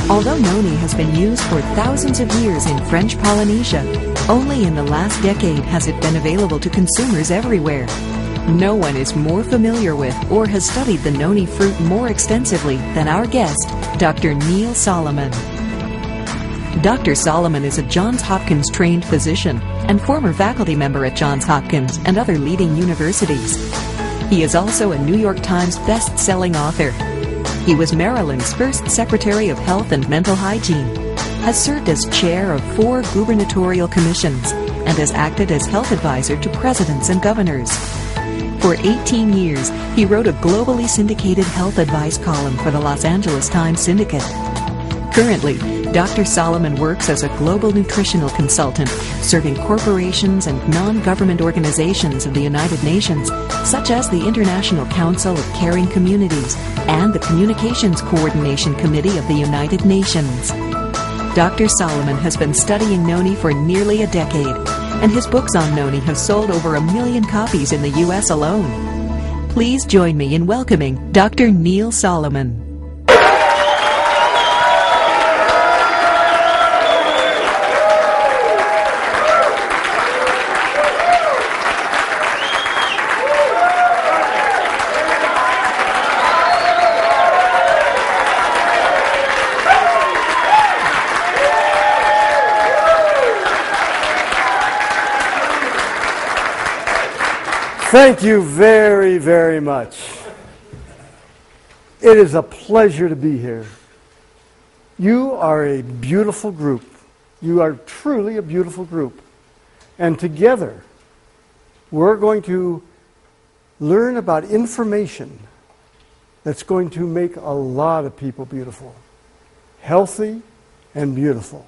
Although noni has been used for thousands of years in French Polynesia, only in the last decade has it been available to consumers everywhere. No one is more familiar with or has studied the noni fruit more extensively than our guest, Dr. Neil Solomon. Dr. Solomon is a Johns Hopkins trained physician and former faculty member at Johns Hopkins and other leading universities. He is also a New York Times best-selling author. He was Maryland's first Secretary of Health and Mental Hygiene, has served as chair of 4 gubernatorial commissions, and has acted as health advisor to presidents and governors. For 18 years, he wrote a globally syndicated health advice column for the Los Angeles Times Syndicate. Currently, Dr. Solomon works as a global nutritional consultant, serving corporations and non-government organizations of the United Nations, such as the International Council of Caring Communities and the Communications Coordination Committee of the United Nations. Dr. Solomon has been studying noni for nearly a decade, and his books on noni have sold over 1 million copies in the U.S. alone. Please join me in welcoming Dr. Neil Solomon. Thank you very, very much. It is a pleasure to be here. You are a beautiful group. You are truly a beautiful group. And together, we're going to learn about information that's going to make a lot of people beautiful, healthy and beautiful.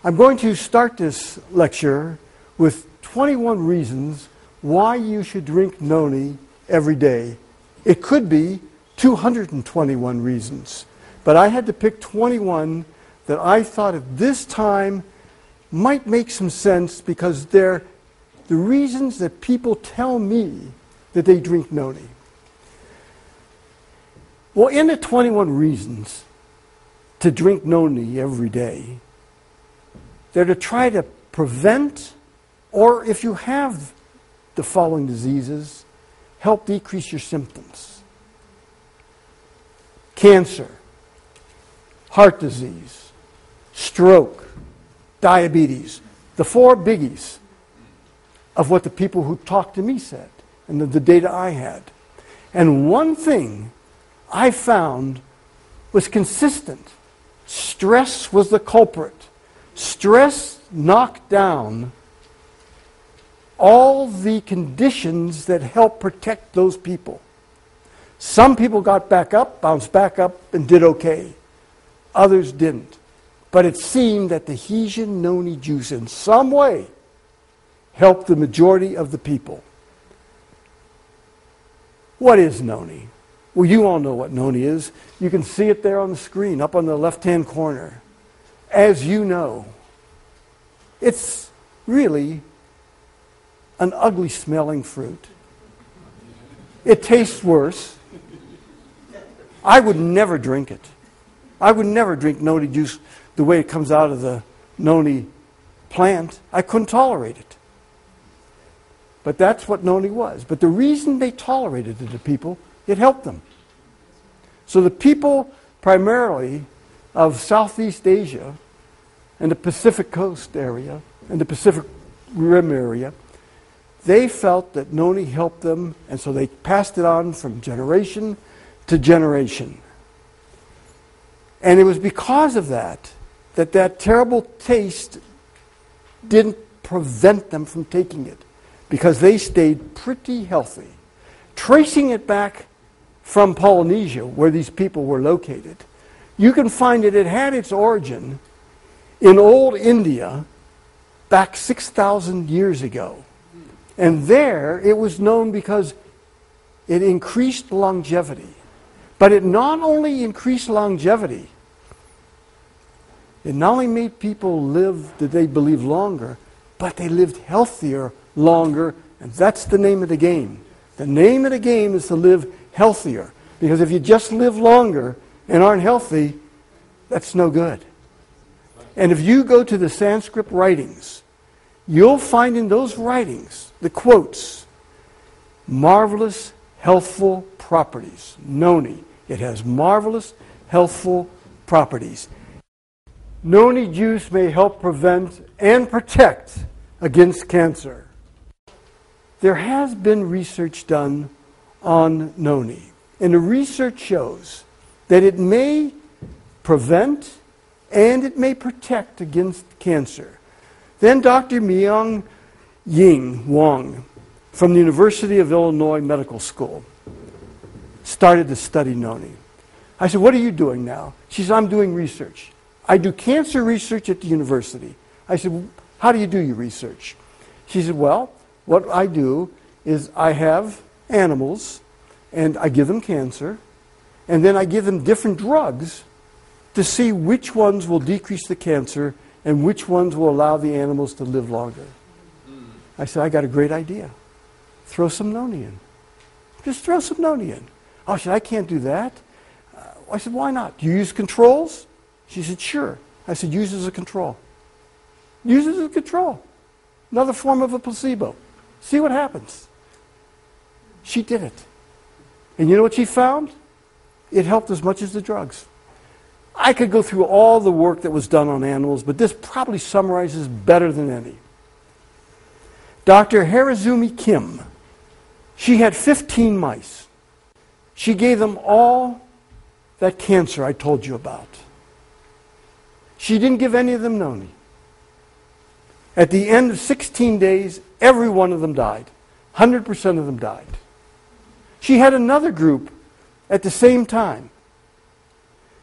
I'm going to start this lecture with 21 reasons why you should drink noni every day. It could be 221 reasons, but I had to pick 21 that I thought at this time might make some sense because they're the reasons that people tell me that they drink noni. Well, in the 21 reasons to drink noni every day, they're to try to prevent, or if you have the following diseases, help decrease your symptoms. Cancer, heart disease, stroke, diabetes, the 4 biggies of what the people who talked to me said and the data I had. And one thing I found was consistent. Stress was the culprit. Stress knocked down all the conditions that help protect those people. Some people got back up, bounced back up, and did okay. Others didn't. But it seemed that the Tahitian noni juice in some way helped the majority of the people. What is noni? Well, you all know what noni is. You can see it there on the screen, up on the left-hand corner. As you know, it's really an ugly smelling fruit. It tastes worse. I would never drink it. I would never drink noni juice the way it comes out of the noni plant. I couldn't tolerate it. But that's what noni was. But the reason they tolerated it to people, it helped them. So the people primarily of Southeast Asia and the Pacific Coast area and the Pacific Rim area, they felt that noni helped them, and so they passed it on from generation to generation. And it was because of that that terrible taste didn't prevent them from taking it, because they stayed pretty healthy. Tracing it back from Polynesia, where these people were located, you can find that it had its origin in old India back 6,000 years ago. And there it was known because it increased longevity. But it not only increased longevity, it not only made people live, that they believe, longer, but they lived healthier longer, and that's the name of the game. The name of the game is to live healthier, because if you just live longer and aren't healthy, that's no good. And if you go to the Sanskrit writings, you'll find in those writings, the quotes, marvelous healthful properties. Noni. It has marvelous healthful properties. Noni juice may help prevent and protect against cancer. There has been research done on noni, and the research shows that it may prevent and it may protect against cancer. Then Dr. Myung Ying Wong from the University of Illinois Medical School started to study noni. I said, "What are you doing now?" She said, "I'm doing research. I do cancer research at the university." I said, "How do you do your research?" She said, "Well, what I do is I have animals and I give them cancer, and then I give them different drugs to see which ones will decrease the cancer and which ones will allow the animals to live longer." I said, "I got a great idea. Throw some noni in. Just throw some noni in." Oh, she said, "I can't do that." I said, "Why not? Do you use controls?" She said, "Sure." I said, "Use it as a control. Use it as a control. Another form of a placebo. See what happens." She did it. And you know what she found? It helped as much as the drugs. I could go through all the work that was done on animals, but this probably summarizes better than any. Dr. Harazumi Kim, she had 15 mice. She gave them all that cancer I told you about. She didn't give any of them noni. At the end of 16 days, every one of them died. 100% of them died. She had another group at the same time.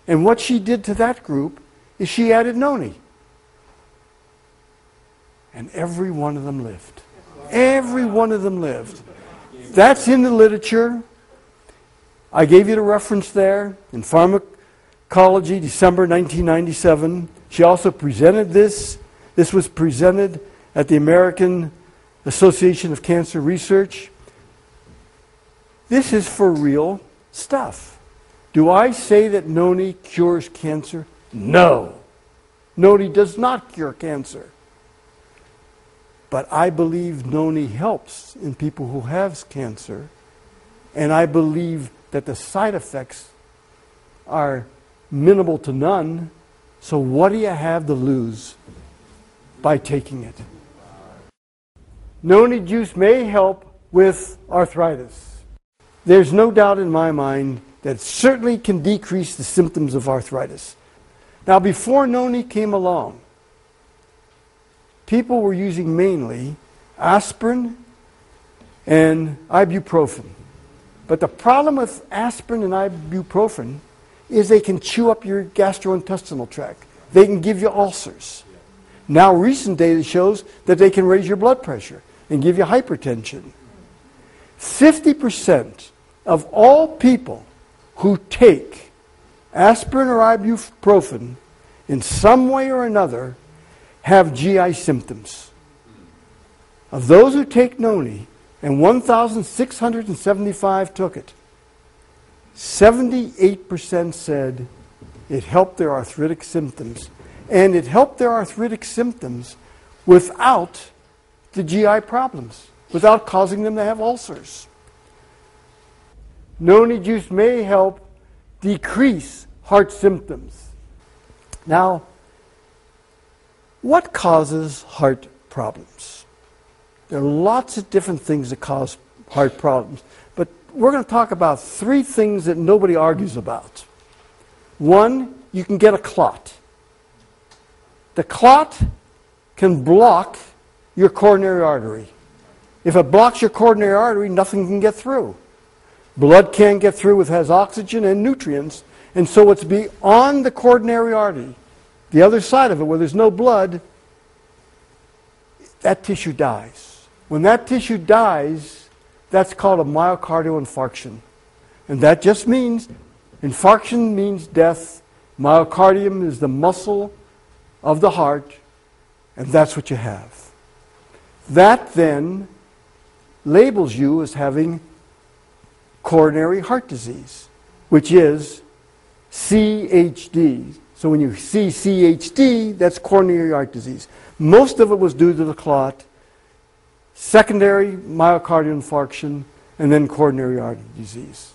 And what she did to that group is she added noni. And every one of them lived. Every one of them lived. That's in the literature. I gave you the reference there in Pharmacology, December 1997. She also presented this. This was presented at the American Association of Cancer Research. This is for real stuff. Do I say that noni cures cancer? No. Noni does not cure cancer. But I believe noni helps in people who have cancer, and I believe that the side effects are minimal to none. So what do you have to lose by taking it? Noni juice may help with arthritis. There's no doubt in my mind that it certainly can decrease the symptoms of arthritis. Now, before noni came along, people were using mainly aspirin and ibuprofen. But the problem with aspirin and ibuprofen is they can chew up your gastrointestinal tract. They can give you ulcers. Now recent data shows that they can raise your blood pressure and give you hypertension. 50% of all people who take aspirin or ibuprofen in some way or another have GI symptoms. Of those who take noni, and 1,675 took it, 78% said it helped their arthritic symptoms. And it helped their arthritic symptoms without the GI problems, without causing them to have ulcers. Noni juice may help decrease heart symptoms. Now, what causes heart problems? There are lots of different things that cause heart problems, but we're going to talk about three things that nobody argues about. One, you can get a clot. The clot can block your coronary artery. If it blocks your coronary artery, nothing can get through. Blood can't get through. It has oxygen and nutrients, and so it's beyond the coronary artery. The other side of it, where there's no blood, that tissue dies. When that tissue dies, that's called a myocardial infarction. And that just means, infarction means death. Myocardium is the muscle of the heart, and that's what you have. That then labels you as having coronary heart disease, which is CHD. So when you see CHD, that's coronary heart disease. Most of it was due to the clot, secondary myocardial infarction, and then coronary artery disease.